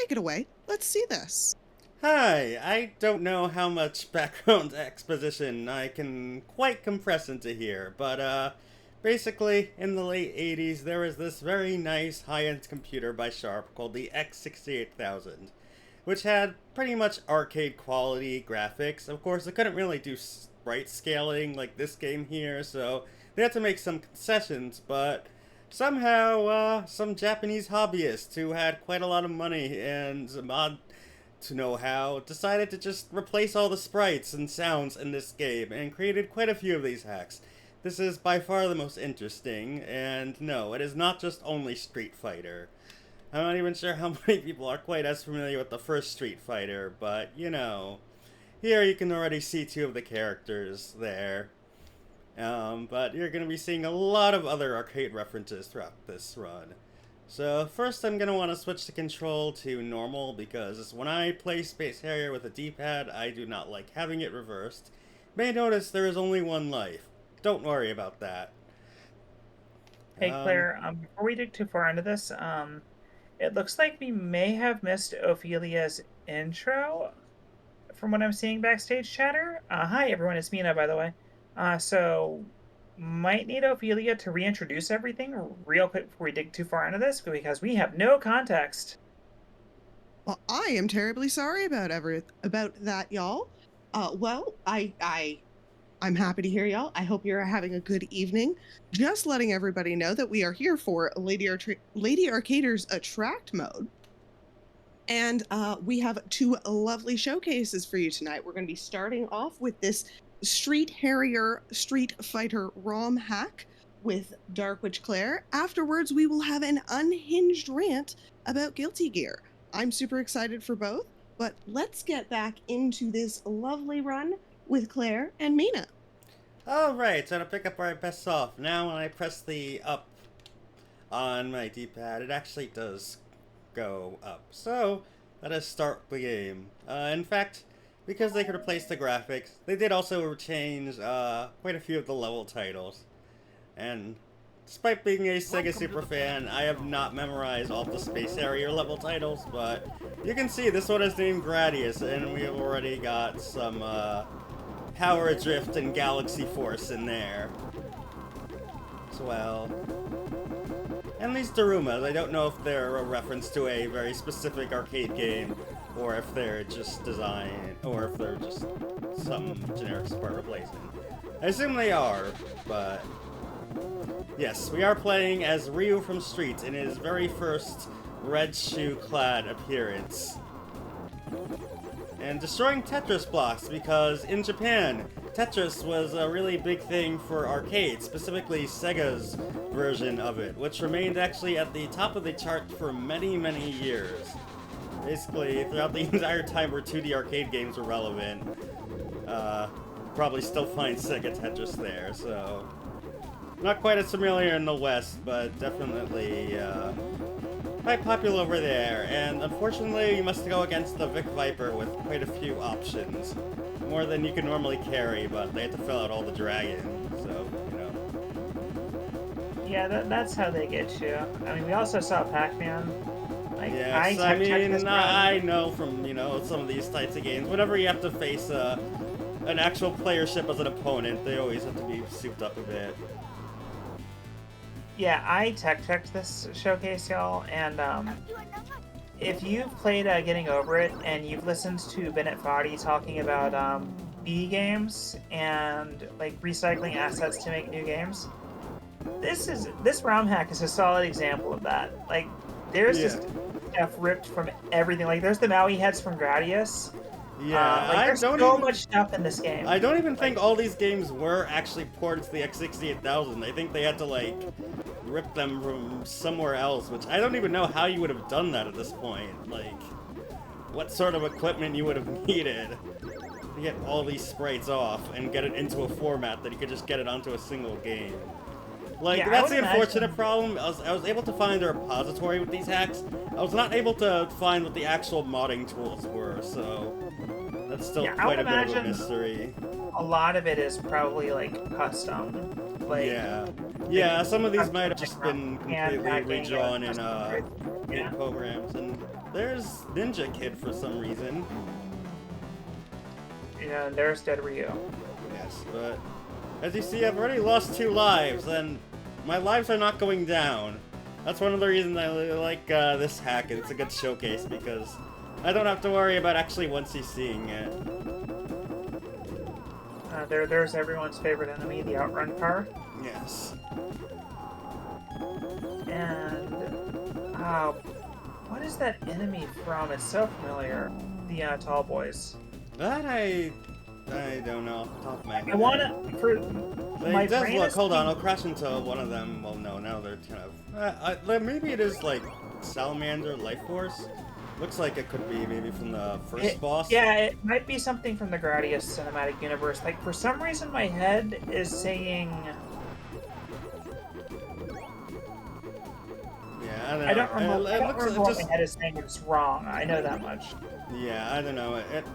take it away. Let's see this. Hi, I don't know how much background exposition I can quite compress into here, but basically, in the late 80s, there was this very nice high-end computer by Sharp called the X68000, which had pretty much arcade quality graphics. Of course, it couldn't really do sprite scaling like this game here, so they had to make some concessions, but somehow, some Japanese hobbyists who had quite a lot of money and mod to know-how decided to just replace all the sprites and sounds in this game and created quite a few of these hacks. This is by far the most interesting, and no, it is not just only Street Fighter. I'm not even sure how many people are quite as familiar with the first Street Fighter, but you know, here you can already see two of the characters there. But you're going to be seeing a lot of other arcade references throughout this run. So first I'm going to want to switch the control to normal because when I play Space Harrier with a D-pad, I do not like having it reversed. You may notice there is only one life. Don't worry about that. Hey Claire, before we dig too far into this, it looks like we may have missed Ophelia's intro from what I'm seeing backstage chatter. Hi everyone, it's Mina, by the way. So might need Ophelia to reintroduce everything real quick before we dig too far into this because we have no context. Well, I am terribly sorry about that, y'all. I'm happy to hear y'all. I hope you're having a good evening. Just letting everybody know that we are here for Lady Arcader's Attract mode. And we have two lovely showcases for you tonight. We're going to be starting off with this Street Harrier Street Fighter ROM hack with darkwitchclaire. Afterwards, we will have an unhinged rant about Guilty Gear. I'm super excited for both, but let's get back into this lovely run with Claire and Mina. Alright, so to pick up where I pressed off, now when I press the up on my D-pad, it actually does go up. So, let us start the game. In fact, because they could replace the graphics, they did also change quite a few of the level titles. And despite being a Sega Super fan, I have not memorized all the Space Harrier level titles, but you can see this one is named Gradius, and we have already got some Power Drift and Galaxy Force in there as well. And these Darumas, I don't know if they're a reference to a very specific arcade game, or if they're just designed, or if they're just some generic support replacement. I assume they are, but yes, we are playing as Ryu from Street in his very first red shoe-clad appearance. And destroying Tetris blocks, because in Japan, Tetris was a really big thing for arcades, specifically Sega's version of it, which remained actually at the top of the chart for many, many years. Basically, throughout the entire time where 2D arcade games were relevant, probably still find Sega Tetris there, so not quite as familiar in the West, but definitely quite popular over there. And unfortunately, you must go against the Vic Viper with quite a few options. More than you can normally carry, but they have to fill out all the dragons, so, you know. Yeah, that's how they get you. I mean, we also saw Pac-Man. Like, yes, I know from, you know, some of these types of games, whenever you have to face an actual player ship as an opponent, they always have to be souped up a bit. Yeah, I tech-checked this showcase, y'all, and if you've played Getting Over It, and you've listened to Bennett Foddy talking about B games, and, like, recycling assets to make new games, this ROM hack is a solid example of that. Like, there's just stuff ripped from everything. Like, there's the Maui heads from Gradius. Yeah, there's so much stuff in this game. I don't even think all these games were actually ported to the X68000. I think they had to, like, rip them from somewhere else, which I don't even know how you would have done that at this point. Like, what sort of equipment you would have needed to get all these sprites off and get it into a format that you could just get it onto a single game. Like, Yeah, that's the unfortunate problem. I was able to find a repository with these hacks. I was not able to find what the actual modding tools were, so that's still quite a bit of a mystery. A lot of it is probably, like, custom. Like, yeah, some of these might have just been completely redrawn in programs, and there's Ninja Kid for some reason. Yeah, and there's Dead Ryu. Yes, but as you see, I've already lost 2 lives, and my lives are not going down. That's one of the reasons I really like this hack, and it's a good showcase, because I don't have to worry about actually one-CCing it. There's everyone's favorite enemy, the Outrun car. Yes. And, what is that enemy from? It's so familiar. The Tall Boys. That I don't know off the top of my head. I wanna, It does look, hold on, I'll crash into one of them. Well, no, now they're kind of, maybe it is like Salamander Life Force. Looks like it could be maybe from the first boss. Yeah, it might be something from the Gradius cinematic universe. Like, for some reason my head is saying... Yeah, I don't remember, what just... my head is saying it's wrong. I know that much. Yeah, I don't know. It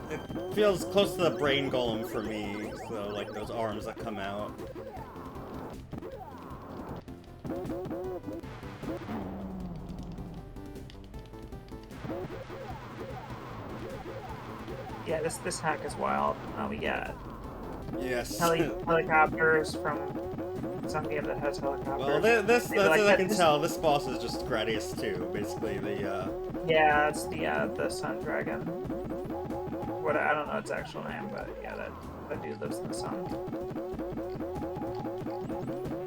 feels close to the brain golem for me. So, like, those arms that come out. Yeah, this hack is wild. We got Yes. helicopters from some game that has helicopters. Well, that's like as I can tell, this boss is just Gradius 2, basically the, Yeah, it's the Sun Dragon. What, I don't know its actual name, but yeah, that dude lives in the sun.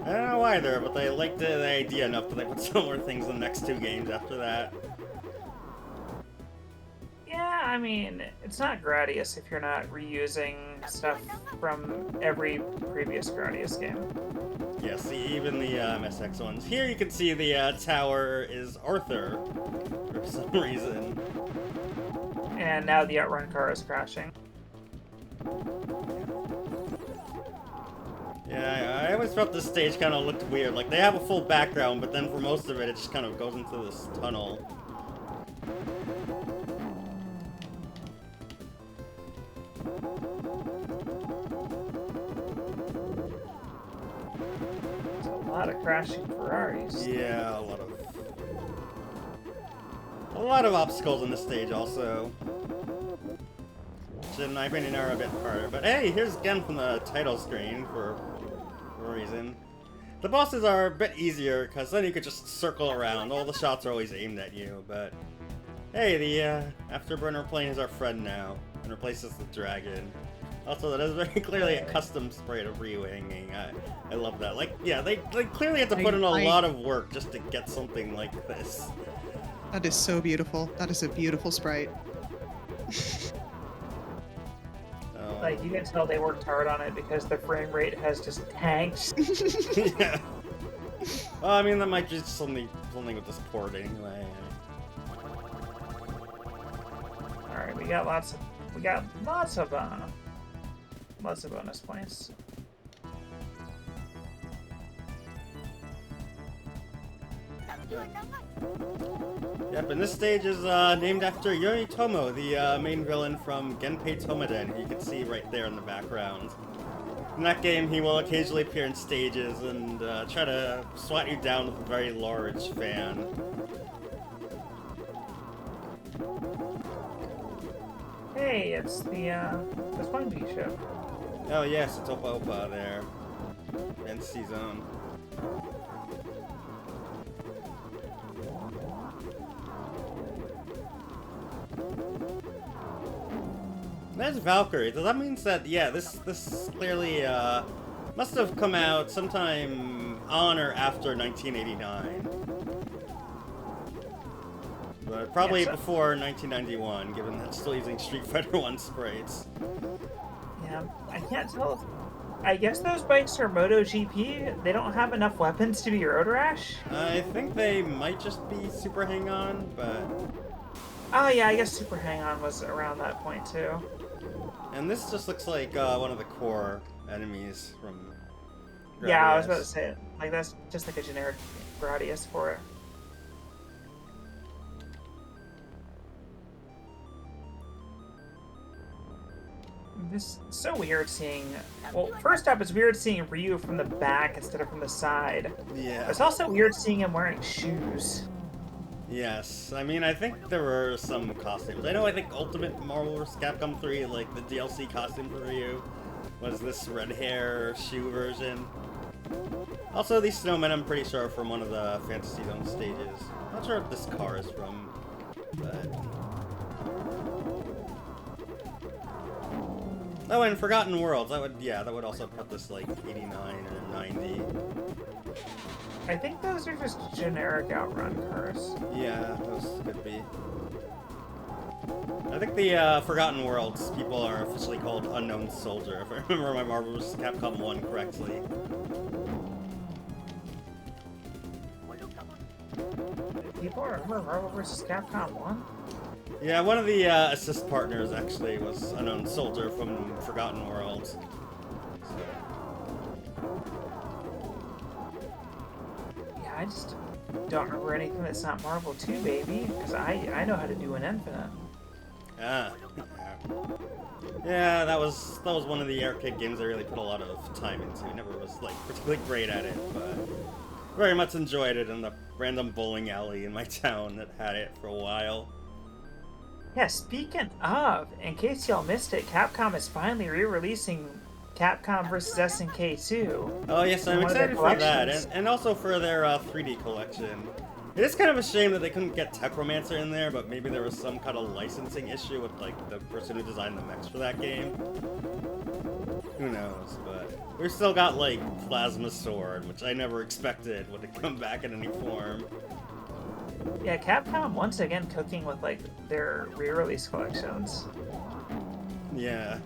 I don't know either, but they liked the idea enough that they put similar things in the next 2 games after that. Yeah, I mean, it's not Gradius if you're not reusing stuff from every previous Gradius game. Yeah, see, even the MSX ones. Here you can see the tower is Arthur, for some reason. And now the Outrun car is crashing. Yeah, I always felt this stage kind of looked weird. Like, they have a full background, but then for most of it, it just kind of goes into this tunnel. There's a lot of crashing Ferraris. Yeah, a lot of obstacles in this stage also. Which in my opinion are a bit harder. But hey, here's again from the title screen for a reason. The bosses are a bit easier because then you could just circle around. All the shots are always aimed at you, but hey, the Afterburner plane is our friend now and replaces the dragon. Also, that is very clearly a custom sprite of Ryu hanging. I love that. Like, yeah, they clearly had to put in a lot of work just to get something like this. That is so beautiful. That is a beautiful sprite. Like, you can tell they worked hard on it because the frame rate has just tanked. Yeah. Well, I mean, that might be something with this port anyway. Alright, we got lots of bonus points. Yep, and this stage is named after Yoritomo, the main villain from Genpei Tomaden, who you can see right there in the background. In that game, he will occasionally appear in stages and try to swat you down with a very large fan. Hey, it's the Swing Bee ship. Oh yes, it's Opa Opa there. Fantasy Zone. There's Valkyrie. So that means that, yeah, this clearly must have come out sometime on or after 1989. But probably before 1991, given that it's still using Street Fighter 1 sprites. Yeah, I can't tell. I guess those bikes are MotoGP. They don't have enough weapons to be Road Rash. I think they might just be Super Hang-On, but... Oh yeah, I guess Super Hang-On was around that point too. And this just looks like one of the core enemies from Gradius. Yeah, I was about to say it. Like, that's just like a generic Gradius for it. This is so weird seeing... Well, first up, it's weird seeing Ryu from the back instead of from the side. Yeah. It's also weird seeing him wearing shoes. Yes, I mean, I think there were some costumes. I think Ultimate Marvel vs. Capcom 3, like the DLC costume for Ryu, was this red hair shoe version. Also, these snowmen, I'm pretty sure, are from one of the Fantasy Zone stages. Not sure if this car is from, but... Oh, and Forgotten Worlds, that would also put this, like, 89 or 90. I think those are just generic Outrun cars. Yeah, those could be. I think the Forgotten Worlds people are officially called Unknown Soldier, if I remember my Marvel vs. Capcom 1 correctly. People remember Marvel vs. Capcom 1? Yeah, one of the assist partners actually was Unknown Soldier from Forgotten Worlds. Yeah, I just don't remember anything that's not Marvel 2, baby, because I know how to do an Infinite. Ah. Yeah, that was one of the arcade games I really put a lot of time into. I never was like particularly great at it, but very much enjoyed it in the random bowling alley in my town that had it for a while. Yeah, speaking of, in case y'all missed it, Capcom is finally re-releasing Capcom vs. SNK 2. Oh yes, I'm One of their excited for that, collections. and also for their 3D collection. It is kind of a shame that they couldn't get Techromancer in there, but maybe there was some kind of licensing issue with like the person who designed the mechs for that game. Who knows, but we've still got like Plasma Sword, which I never expected would come back in any form. Yeah, Capcom once again cooking with like their re-release collections. Yeah.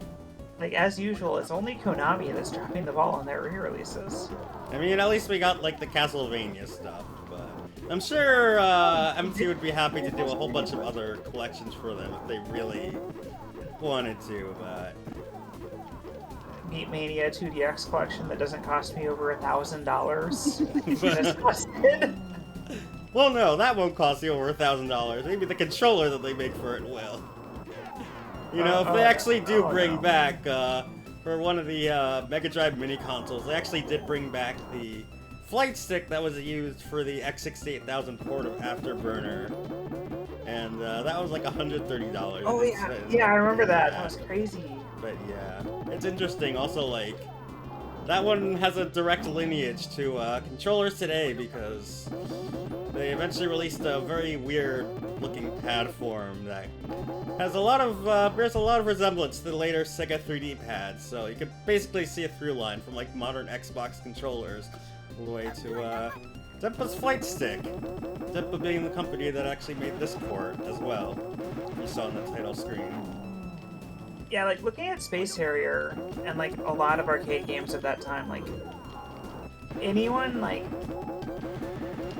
Like as usual, it's only Konami that's dropping the ball on their re-releases. I mean, at least we got like the Castlevania stuff, but I'm sure MT would be happy to do a whole bunch of other collections for them if they really wanted to, but... Meat Mania 2DX collection that doesn't cost me over $1,000. That's busted. Well, no, that won't cost you over $1,000. Maybe the controller that they make for it will. You know, if they actually do bring back, for one of the Mega Drive mini consoles, they actually did bring back the flight stick that was used for the X68000 port of Afterburner. And that was like $130. Oh yeah, I remember that. That was crazy. But yeah, it's interesting. Also, like, that one has a direct lineage to controllers today because they eventually released a very weird-looking pad form that has a lot of bears a lot of resemblance to the later Sega 3D pads. So you could basically see a through line from like modern Xbox controllers all the way to Zeppa's Flight Stick. Zeppa being the company that actually made this port as well. You saw on the title screen. Yeah, like looking at Space Harrier and like a lot of arcade games at that time, like anyone like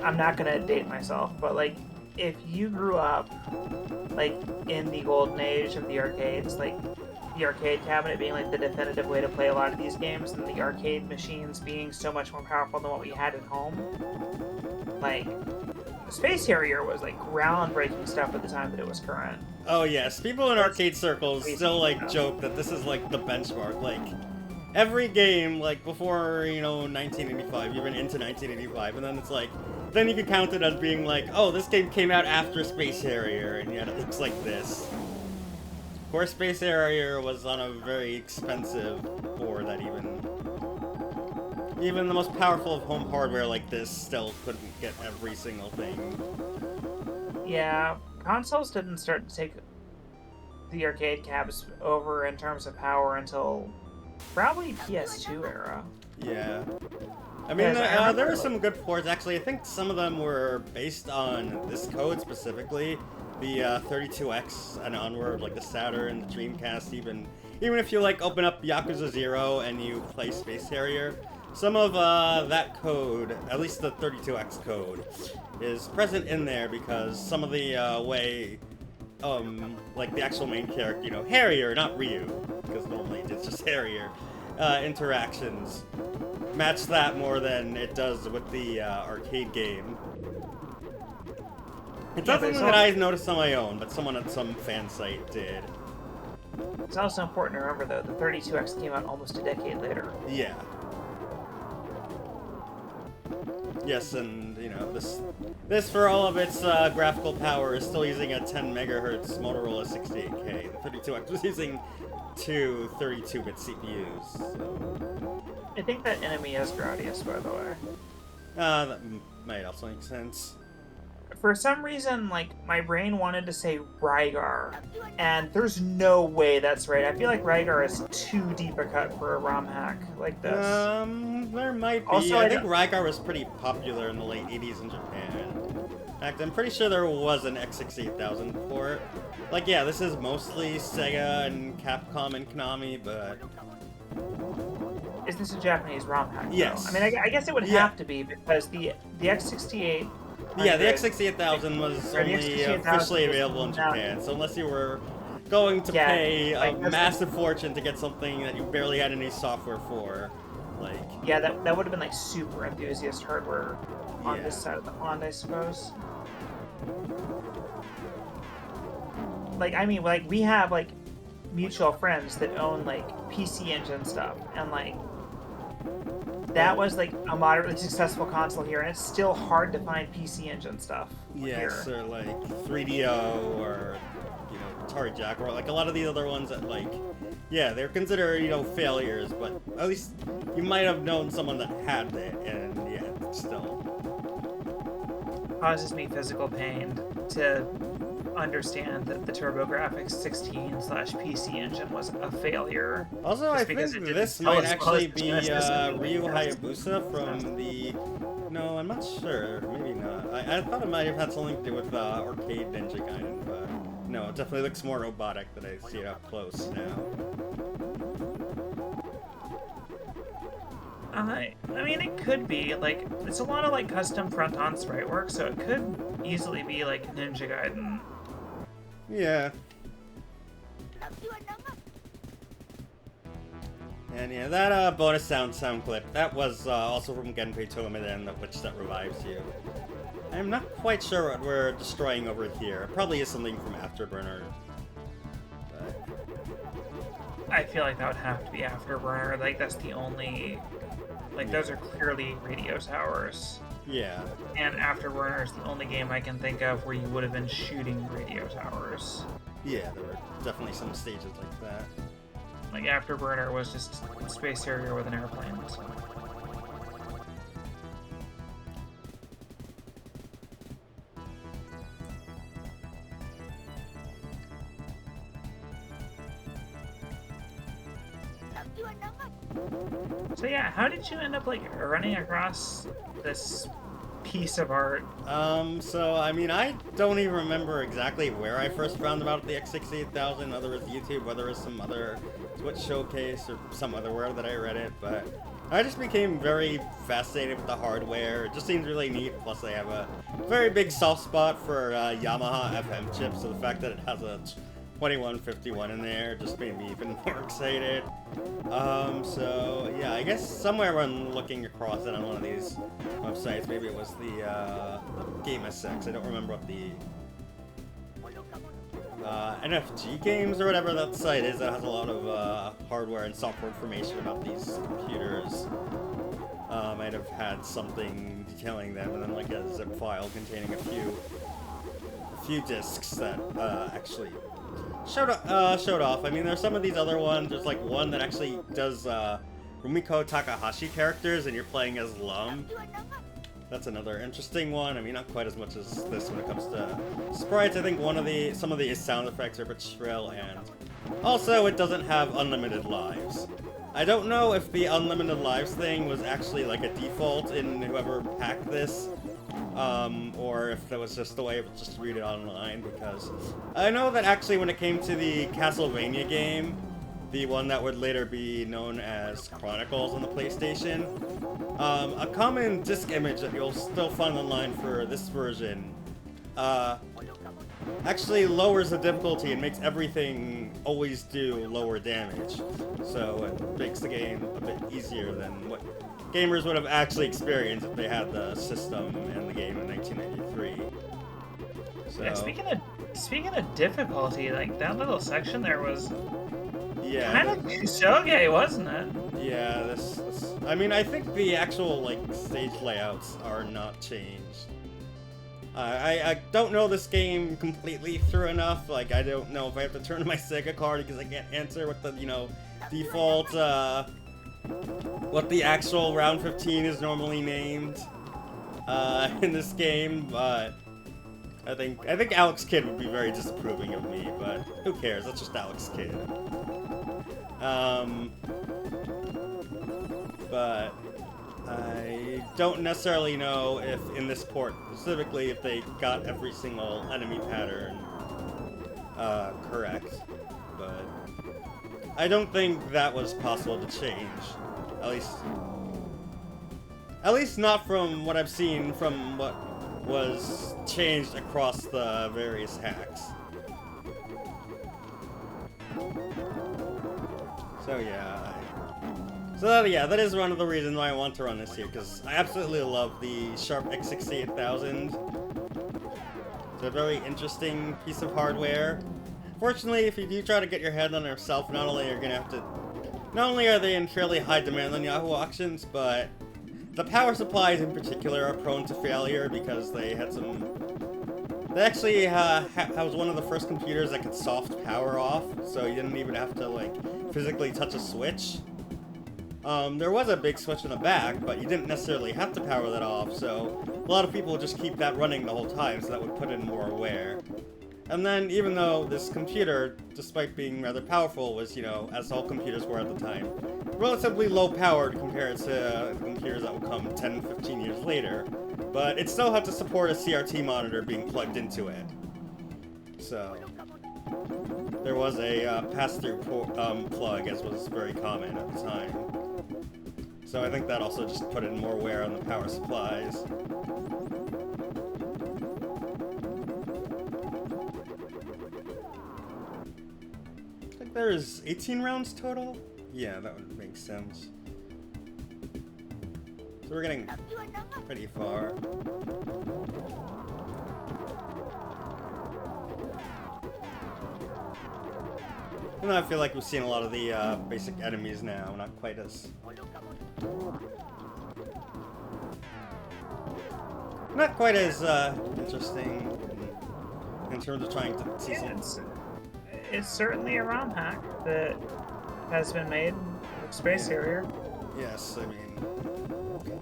I'm not gonna date myself, but like if you grew up like in the golden age of the arcades, like the arcade cabinet being like the definitive way to play a lot of these games, and the arcade machines being so much more powerful than what we had at home, like Space Harrier was like groundbreaking stuff at the time that it was current. Oh yes, people in arcade circles still like joke that this is like the benchmark. Like every game, like before 1985, even into 1985, and then it's like, then you can count it as being like, oh, this game came out after Space Harrier, and yet it looks like this. Of course, Space Harrier was on a very expensive board that even the most powerful of home hardware like this still couldn't get every single thing. Yeah, consoles didn't start to take the arcade cabs over in terms of power until probably PS2 era. Yeah. I mean, there were some good ports. Actually, I think some of them were based on this code specifically. The 32X and onward, like the Saturn, the Dreamcast, even if you like open up Yakuza 0 and you play Space Harrier, some of that code, at least the 32X code, is present in there because some of the way, like the actual main character, Harrier, not Ryu, because normally it's just Harrier, interactions match that more than it does with the arcade game. It's not something that I noticed on my own, but someone at some fan site did. It's also important to remember, though, the 32X came out almost a decade later. Yeah. Yes, and you know this for all of its graphical power is still using a 10 megahertz Motorola 68K. The 32X was using two 32-bit CPUs. So. I think that enemy is Gradius, by the way. That might also make sense. For some reason, like, my brain wanted to say Rygar, and there's no way that's right. I feel like Rygar is too deep a cut for a ROM hack like this. There might be. Also, I think Rygar was pretty popular in the late 80s in Japan. In fact, I'm pretty sure there was an X68000 port. Like, yeah, this is mostly Sega and Capcom and Konami, but... Is this a Japanese ROM hack? Yes. Though? I mean, I guess it would have to be, because the X68... Yeah, the X68000 was only officially available in Japan, so unless you were going to pay a massive fortune to get something that you barely had any software for, like... Yeah, that would have been, like, super enthusiast hardware on this side of the pond, I suppose. Like, I mean, like, we have, like, mutual friends that own, like, PC Engine stuff, and, like, that was, like, a moderately successful console here, and it's still hard to find PC Engine stuff yes, here. or, like, 3DO, or, you know, Atari Jaguar, like, a lot of the other ones that, like, yeah, they're considered, you know, failures, but at least you might have known someone that had it, and, yeah, still. Causes me physical pain to understand that the TurboGrafx 16/PC Engine was a failure. Also, I think this might actually be Ryu Hayabusa from the... No, I'm not sure. Maybe not. I thought it might have had something to do with Arcade Ninja Gaiden, but no, it definitely looks more robotic that I see it up close now. I mean, it could be, like, it's a lot of, like, custom front-on sprite work, so it could easily be, like, Ninja Gaiden. Yeah. And yeah, that bonus sound clip, that was also from Genpei Tomiden, the witch that revives you. I'm not quite sure what we're destroying over here. It probably is something from Afterburner. But... I feel like that would have to be Afterburner. Like, that's the only... Like, those are clearly radio towers. Yeah. And Afterburner is the only game I can think of where you would have been shooting radio towers. Yeah, there were definitely some stages like that. Like, Afterburner was just Space Harrier with an airplane. So yeah, how did you end up, like, running across this piece of art? So, I mean, I don't even remember exactly where I first found about the X68000, whether it was YouTube, whether it was some other Twitch showcase, or some other where that I read it, but I just became very fascinated with the hardware. It just seems really neat, plus I have a very big soft spot for Yamaha FM chips, so the fact that it has a 2151 in there just made me even more excited. So yeah, I guess somewhere when looking across it on one of these websites, maybe it was the Game SX. I don't remember what the NFG Games or whatever that site is that has a lot of hardware and software information about these computers. Might have had something detailing them, and then like a zip file containing a few discs that actually showed off. I mean, there's some of these other ones. There's like one that actually does Rumiko Takahashi characters, and you're playing as Lum. That's another interesting one. I mean, not quite as much as this when it comes to sprites. I think some of the sound effects are a bit shrill, and also it doesn't have unlimited lives. I don't know if the unlimited lives thing was actually like a default in whoever packed this, or if that was just the way it was distributed online, because I know that actually when it came to the Castlevania game, the one that would later be known as Chronicles on the PlayStation, a common disk image that you'll still find online for this version actually lowers the difficulty and makes everything always do lower damage. So it makes the game a bit easier than what gamers would have actually experienced if they had the system and the game in 1993. So, yeah, speaking of difficulty, like that little section there was kind of shoge, wasn't it? Yeah, this I mean, I think the actual, like, stage layouts are not changed. I don't know this game completely through enough. Like, I don't know if I have to turn to my Sega card because I can't answer what the, you know, default, what the actual round 15 is normally named, in this game, but I think Alex Kidd would be very disapproving of me, but who cares? That's just Alex Kidd. But I don't necessarily know if in this port specifically if they got every single enemy pattern correct, but I don't think that was possible to change. At least not from what I've seen from what was changed across the various hacks. So yeah, that is one of the reasons why I want to run this here, because I absolutely love the Sharp X68000. It's a very interesting piece of hardware. Fortunately, if you do try to get your head on it yourself, not only are they in fairly high demand on Yahoo auctions, but the power supplies in particular are prone to failure because they actually was one of the first computers that could soft power off, so you didn't even have to, like, physically touch a switch. There was a big switch in the back, but you didn't necessarily have to power that off, so a lot of people would just keep that running the whole time, so that would put in more wear. And then, even though this computer, despite being rather powerful, was, you know, as all computers were at the time, relatively low powered compared to computers that would come 10, 15 years later, but it still had to support a CRT monitor being plugged into it. So there was a pass-through plug, as was very common at the time. So I think that also just put in more wear on the power supplies. I think there's 18 rounds total? Yeah, that would make sense. So we're getting pretty far. And I feel like we've seen a lot of the basic enemies now, not quite as... Not quite as interesting in terms of trying to see some... It's certainly a ROM hack that has been made with Space Harrier. Yes,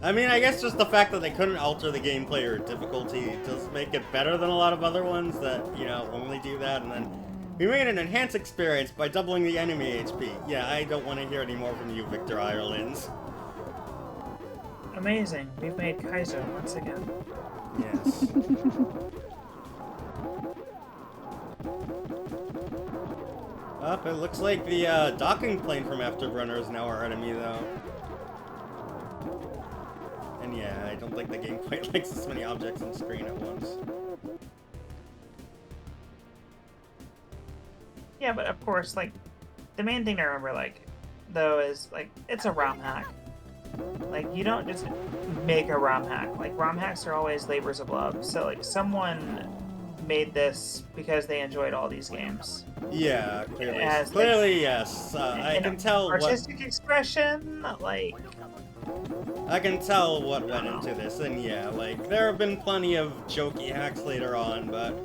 I mean, I guess just the fact that they couldn't alter the gameplay or difficulty does make it better than a lot of other ones that, you know, only do that, and then we made an enhanced experience by doubling the enemy HP. Yeah, I don't want to hear any more from you, Victor Ireland. Amazing. We've made Kaizo once again. Yes. It looks like the docking plane from Afterburner is now our enemy, though. And yeah, I don't think the game quite likes this many objects on screen at once. Yeah, but of course, like, the main thing to remember, like, though, is, like, it's a ROM hack. Like, you don't just make a ROM hack. Like, ROM hacks are always labors of love. So, like, someone made this because they enjoyed all these games. Yeah, clearly. As, Clearly, like, yes. I can tell artistic expression, like... I can tell what went into this, and yeah, like, there have been plenty of jokey hacks later on, but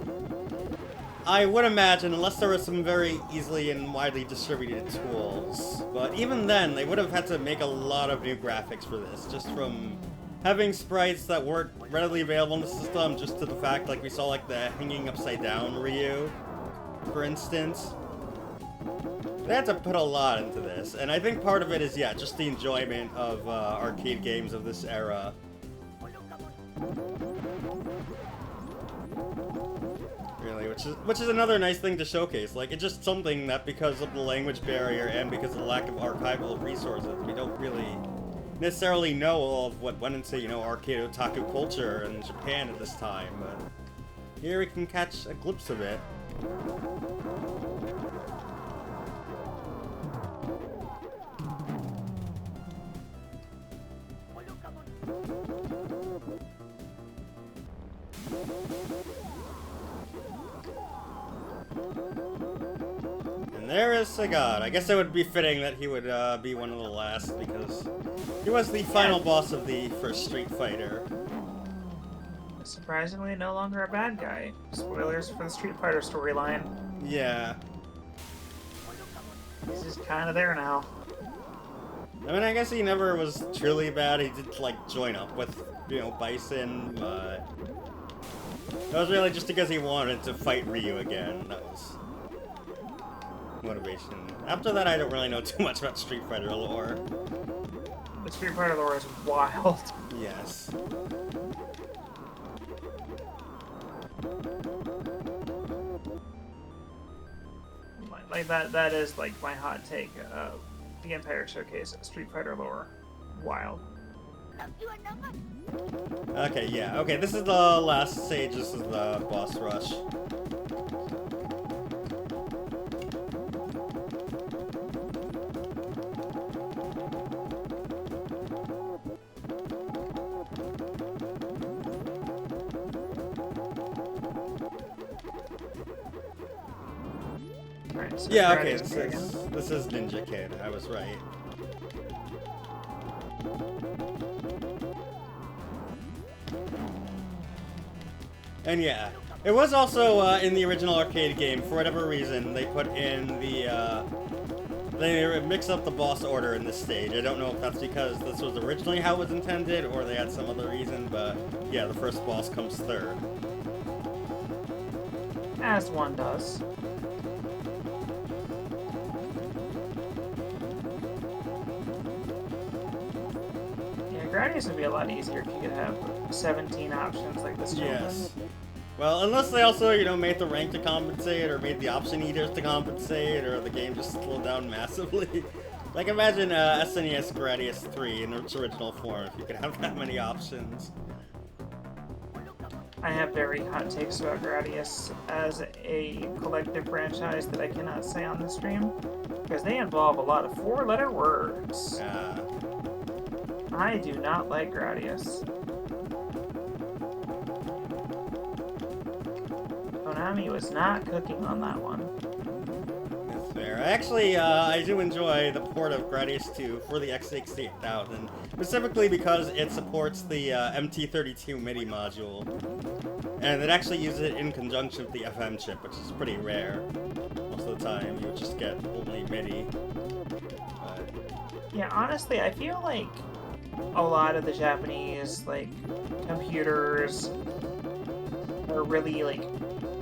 I would imagine, unless there were some very easily and widely distributed tools, but even then, they would have had to make a lot of new graphics for this, just from having sprites that weren't readily available in the system, just to the fact, like, we saw, like, the hanging upside down Ryu, for instance. They had to put a lot into this, and I think part of it is, yeah, just the enjoyment of arcade games of this era. Really, which is another nice thing to showcase. Like, it's just something that, because of the language barrier and because of the lack of archival resources, we don't really necessarily know all of what went into, you know, arcade otaku culture in Japan at this time, but here we can catch a glimpse of it. And there is Sagat. I guess it would be fitting that he would be one of the last, because He was the final boss of the first Street Fighter. Surprisingly, no longer a bad guy. Spoilers for the Street Fighter storyline. Yeah. He's just kind of there now. I mean, I guess he never was truly bad. He did, like, join up with, Bison, but... That was really just because he wanted to fight Ryu again. That was... motivation. After that, I don't really know too much about Street Fighter lore. The Street Fighter lore is wild. Yes. Like, that is, like, my hot take of the entire showcase. Street Fighter lore. Wild. Okay, yeah. Okay, this is the last stage. This is the boss rush. Right, so Yeah, okay, Gradius this is Ninja Kid. I was right. And yeah, it was also in the original arcade game. For whatever reason, they put in the they mixed up the boss order in this stage. I don't know if that's because this was originally how it was intended, or they had some other reason. But yeah, the first boss comes third. As one does. Yeah, Gradius would be a lot easier if you could have 17 options like this. Yes. Well, unless they also, made the rank to compensate, or made the option eaters to compensate, or the game just slowed down massively. Like, imagine SNES Gradius 3 in its original form, if you could have that many options. I have very hot takes about Gradius as a collective franchise that I cannot say on the stream, because they involve a lot of four-letter words. I do not like Gradius. Konami was not cooking on that one. That's fair. Actually, I do enjoy the port of Gradius 2 for the X68000, specifically because it supports the MT32 MIDI module. And it actually uses it in conjunction with the FM chip, which is pretty rare. Most of the time, you would just get only MIDI. But... yeah, honestly, I feel like a lot of the Japanese, computers are really,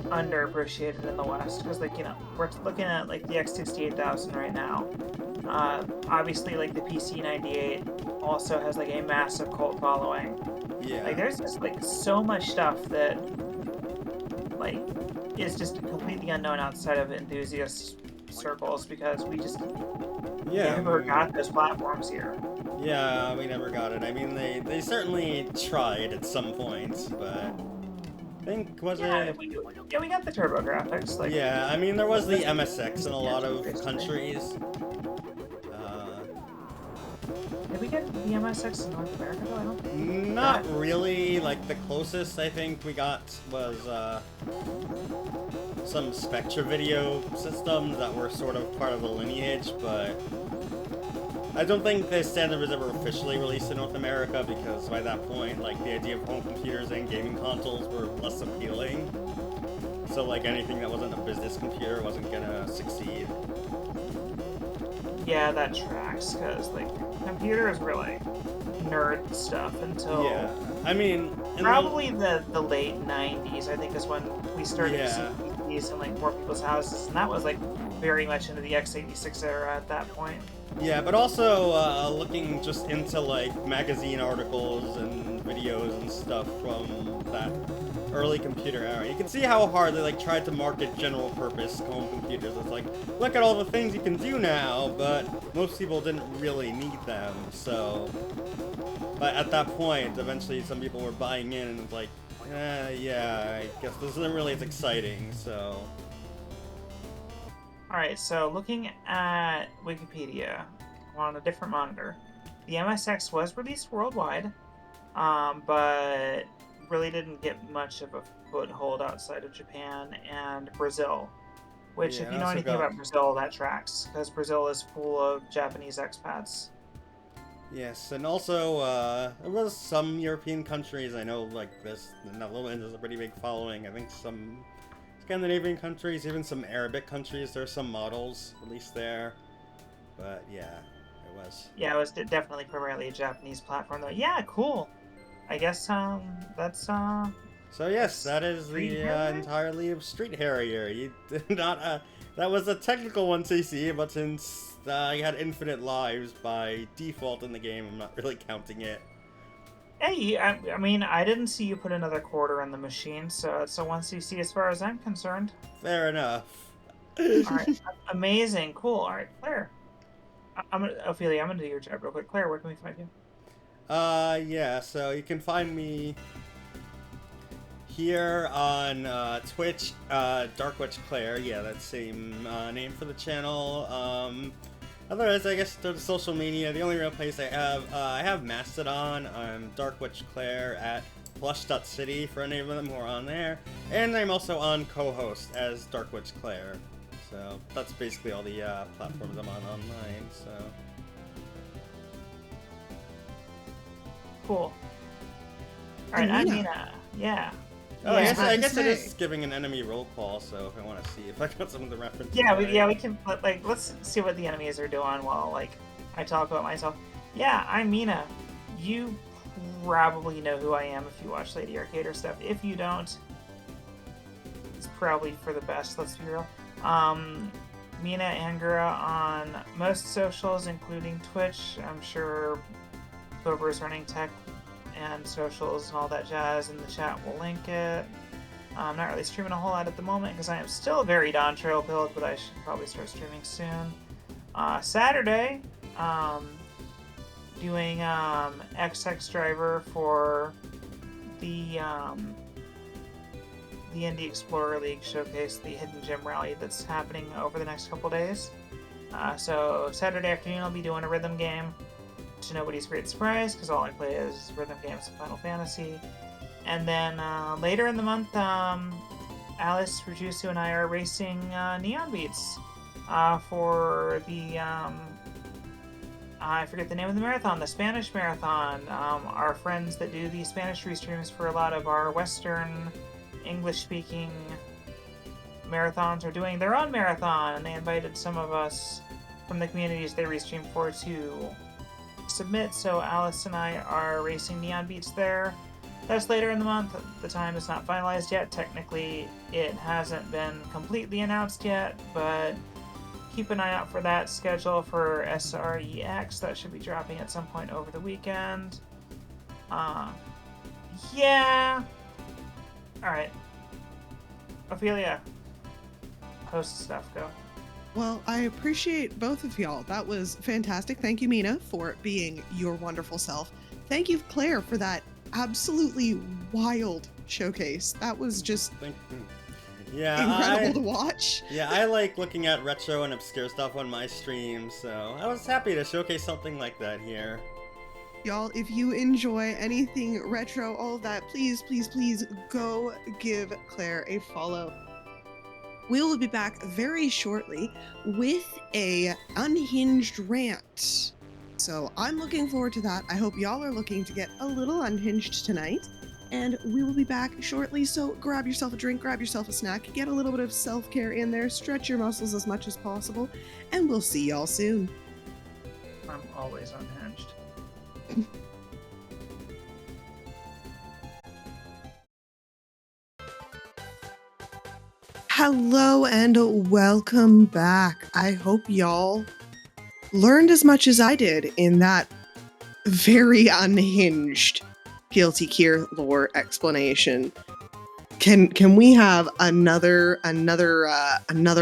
underappreciated in the West, because, we're looking at, the X68000 right now. Obviously, the PC98 also has, a massive cult following. yeah. There's just, so much stuff that, is just completely unknown outside of enthusiast circles, because we just never got those platforms here. Yeah, we never got it. I mean, they certainly tried at some points, but... I think, we got the turbo graphics. Yeah, I mean, there was the MSX in a lot of countries. Did we get the MSX in North America, though? I don't think Not really. The closest I think we got was some Spectra video systems that were sort of part of the lineage, but I don't think the standard was ever officially released in North America, because by that point, the idea of home computers and gaming consoles were less appealing. So, anything that wasn't a business computer wasn't gonna succeed. Yeah, that tracks, because, computers were, nerd stuff until... yeah, I mean... probably the late 90s, I think, is when we started to see PCs in, more people's houses, and that was, very much into the x86 era at that point. Yeah, but also looking just into magazine articles and videos and stuff from that early computer era, you can see how hard they tried to market general purpose home computers. It's look at all the things you can do now, but most people didn't really need them. So, but at that point, eventually some people were buying in, and it's yeah, I guess this isn't really as exciting. So. Alright, so looking at Wikipedia on a different monitor, the MSX was released worldwide, but really didn't get much of a foothold outside of Japan and Brazil. Which, if you know anything about Brazil, that tracks, because Brazil is full of Japanese expats. Yes, and also, there was some European countries, I know, like this, the Netherlands has a pretty big following. I think some Scandinavian countries, even some Arabic countries, there are some models released there. But yeah, it was. Yeah, it was definitely primarily a Japanese platform, though. Yeah, cool. I guess So yes, that's that is Street the Harrier? entirely of Street Harrier. You did not, that was a technical one, CC, but since you had infinite lives by default in the game, I'm not really counting it. Hey, I mean, I didn't see you put another quarter in the machine, so it's a 1cc as far as I'm concerned. Fair enough. All right, amazing, cool. All right, Claire, I'm gonna Ophelia, I'm gonna do your job real quick. Claire, where can we find you? Yeah, so you can find me here on Twitch, darkwitchclaire. Yeah, that same name for the channel. Otherwise, I guess to the social media, the only real place I have Mastodon. I'm darkwitchclaire at plush.city for any of them who are on there. And I'm also on co-host as darkwitchclaire. So that's basically all the platforms I'm on online, so... Cool. All right, And I'm Mina. Mina. Yeah. Oh, Yeah. I to guess it say. is giving an enemy roll call, so if I want to see if I got some of the references. Yeah, right. we can like let's see what the enemies are doing while like I talk about myself. Yeah, I'm Mina. You probably know who I am if you watch Lady Arcade or stuff. If you don't, it's probably for the best. Let's be real. Mina Angura on most socials, including Twitch. I'm sure whoever's running tech and socials and all that jazz in the chat will link it. I'm not really streaming a whole lot at the moment because I am still very Dawn Trail build, but I should probably start streaming soon. Saturday, doing XX driver for the Indie Explorer League showcase, the Hidden Gem Rally that's happening over the next couple days. So Saturday afternoon I'll be doing a rhythm game, to nobody's great surprise, because all I play is rhythm games and Final Fantasy. And then later in the month, Alice, Rajusu, and I are racing Neon Beats for the, I forget the name of the marathon, the Spanish Marathon. Our friends that do the Spanish restreams for a lot of our Western English-speaking marathons are doing their own marathon, and they invited some of us from the communities they restream for to submit, so Alice and I are racing Neon Beats there. That's later in the month. The time is not finalized yet. Technically, it hasn't been completely announced yet, but keep an eye out for that schedule for SREX. That should be dropping at some point over the weekend. Yeah. Alright. Ophelia, host stuff, go. Well, I appreciate both of y'all. That was fantastic. Thank you, Mina, for being your wonderful self. Thank you, Claire, for that absolutely wild showcase. That was just Yeah, incredible to watch. Yeah, I like looking at retro and obscure stuff on my stream, so I was happy to showcase something like that here. Y'all, if you enjoy anything retro, all of that, please, please, please go give Claire a follow. We will be back very shortly with a unhinged rant. So I'm looking forward to that. I hope y'all are looking to get a little unhinged tonight. And we will be back shortly, so grab yourself a drink, grab yourself a snack, get a little bit of self-care in there, stretch your muscles as much as possible, and we'll see y'all soon. I'm always unhinged. Hello and welcome back. I hope y'all learned as much as I did in that very unhinged Guilty Gear lore explanation. Can we have another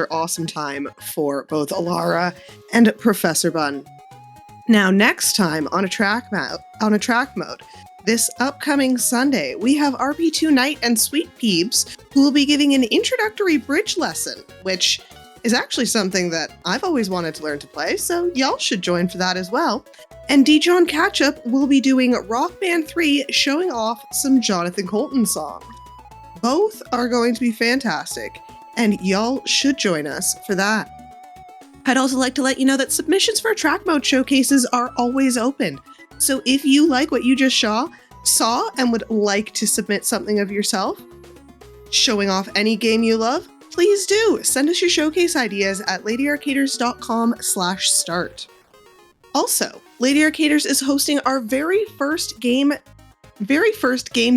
awesome time for both Alara and Professor Bun? Now, next time on a track mode, this upcoming Sunday, we have RP2 Knight and Sweet Peebs, who will be giving an introductory bridge lesson, which is actually something that I've always wanted to learn to play, so y'all should join for that as well. And Dijon Ketchup will be doing Rock Band 3, showing off some Jonathan Colton songs. Both are going to be fantastic, and y'all should join us for that. I'd also like to let you know that submissions for track mode showcases are always open. So if you like what you just saw and would like to submit something of yourself, showing off any game you love, please do send us your showcase ideas at ladyarcaders.com/start. Also, Lady Arcaders is hosting our very first game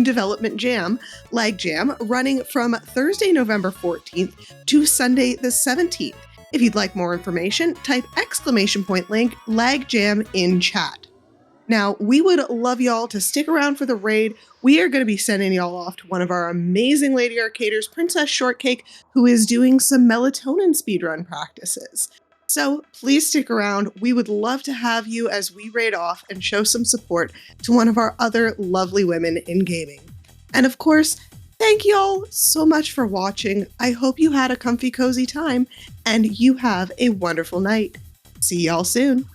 development jam, Lag Jam, running from Thursday, November 14th to Sunday the 17th. If you'd like more information, type !link Lag Jam in chat. Now, we would love y'all to stick around for the raid. We are going to be sending y'all off to one of our amazing Lady Arcaders, Princess Shortcake, who is doing some melatonin speedrun practices. So please stick around. We would love to have you as we raid off and show some support to one of our other lovely women in gaming. And of course, thank y'all so much for watching. I hope you had a comfy, cozy time, and you have a wonderful night. See y'all soon.